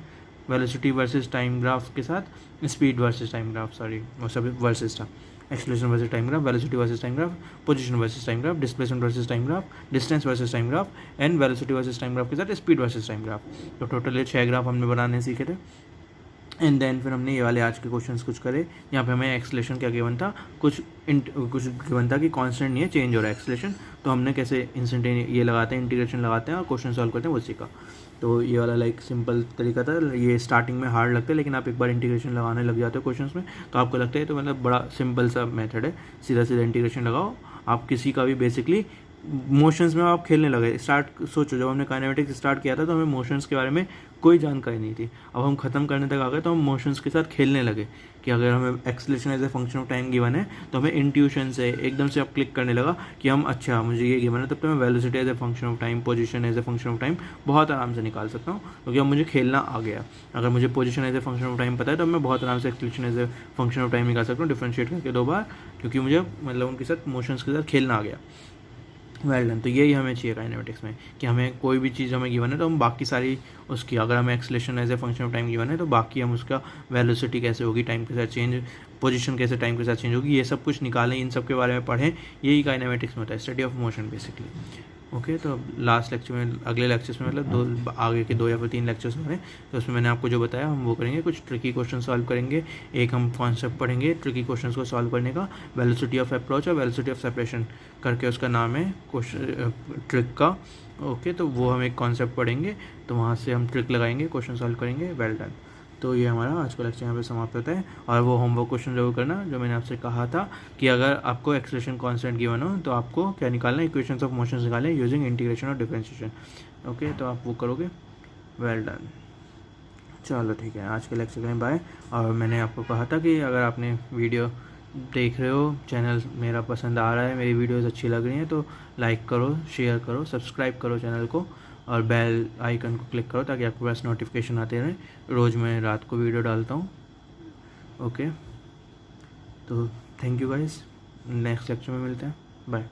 velocity versus time graph के साथ speed versus time graph, sorry वो सब वर्सेस था। Acceleration versus time graph, velocity versus time graph, position versus time graph, displacement versus time graph, distance versus time graph and velocity versus time graph के साथ speed versus time graph. तो total ये 6 graph हमने बनाने सीखे थे। And then फिर हमने ये वाले आज के क्वेश्चंस कुछ करे। यहाँ पे हमें एक्सलेशन क्या गिवन था, कुछ गिवन था कि कांस्टेंट नहीं है, चेंज हो रहा है एक्सलेशन, तो हमने कैसे इंस्टेंटेनियस ये लगाते हैं, इंटीग्रेशन लगाते हैं और क्वेश्चन सॉल्व करते हैं, वो सीखा। तो ये वाला लाइक सिंपल तरीका था। ये स्टार्टिंग में हार्ड लगता है, लेकिन आप एक बार इंटीग्रेशन लगाने लग जाते हो क्वेश्चंस में तो आपको लगता है तो मतलब बड़ा सिंपल सा मेथड है, सीधा सीधा इंटीग्रेशन लगाओ। आप किसी का भी बेसिकली मोशंस में आप खेलने लगे। सोचो जब हमने काइनेमेटिक्स स्टार्ट किया था तो हमें मोशंस के बारे में कोई जानकारी नहीं थी। अब हम ख़त्म करने तक आ गए तो हम मोशंस के साथ खेलने लगे कि अगर हमें acceleration as a function of time given है तो हमें इंट्यूशन से एकदम से अब क्लिक करने लगा कि हम अच्छा मुझे ये गिवन है, तब तो मैं velocity as a function of time, position as a function of time बहुत आराम से निकाल सकता हूँ, क्योंकि अब मुझे खेलना आ गया। अगर मुझे position as a function of time पता है तो मैं बहुत आराम से acceleration as a function of time निकाल सकता हूँ डिफरेंशिएट करके 2 बार, क्योंकि मुझे मतलब उनके साथ मोशंस के साथ खेलना आ गया। Well done. तो यही हमें चाहिए काइनेमेटिक्स में कि हमें कोई भी चीज़ हमें गिवन है तो हम बाकी सारी उसकी, अगर हमें acceleration as a function of time given है तो बाकी हम उसका वेलोसिटी कैसे होगी टाइम के साथ चेंज, पोजीशन कैसे टाइम के साथ चेंज होगी, ये सब कुछ निकालें, इन सब के बारे में पढ़ें। यही काइनेमेटिक्स में होता है, study of motion basically. Okay, तो लास्ट लेक्चर में, अगले लेक्चर्स में मतलब आगे के 2 या फिर 3 लेक्चर्स हो रहे हैं, तो उसमें मैंने आपको जो बताया हम वो करेंगे। कुछ ट्रिकी क्वेश्चन सॉल्व करेंगे, एक हम कॉन्सेप्ट पढ़ेंगे ट्रिकी क्वेश्चन को सॉल्व करने का, वेलोसिटी ऑफ अप्रोच और वेलोसिटी ऑफ सेपरेशन करके उसका नाम है क्वेश्चन ट्रिक का। ओके, तो वो हम एक कॉन्सेप्ट पढ़ेंगे, तो वहाँ से हम ट्रिक लगाएंगे, क्वेश्चन सॉल्व करेंगे। Well done. तो ये हमारा आज का लेक्चर यहाँ पे समाप्त होता है। और वो होमवर्क क्वेश्चन जरूर करना जो मैंने आपसे कहा था कि अगर आपको एक्सलेशन कांस्टेंट गिवन हो तो आपको क्या निकालना है, इक्वेशंस ऑफ मोशन निकालना है यूजिंग इंटीग्रेशन और डिफरेंशिएशन। ओके, तो आप वो करोगे। Well done. चलो ठीक है, आज के लेक्चर में बाय। और मैंने आपको कहा था कि अगर आपने वीडियो देख रहे हो, चैनल मेरा पसंद आ रहा है, मेरी वीडियोस अच्छी लग रही हैं तो लाइक करो, शेयर करो, सब्सक्राइब करो चैनल को और बेल आइकन को क्लिक करो ताकि आपके पास नोटिफिकेशन आते रहें। रोज़ मैं रात को वीडियो डालता हूँ। ओके, तो thank you guys, next lecture में मिलते हैं, बाय।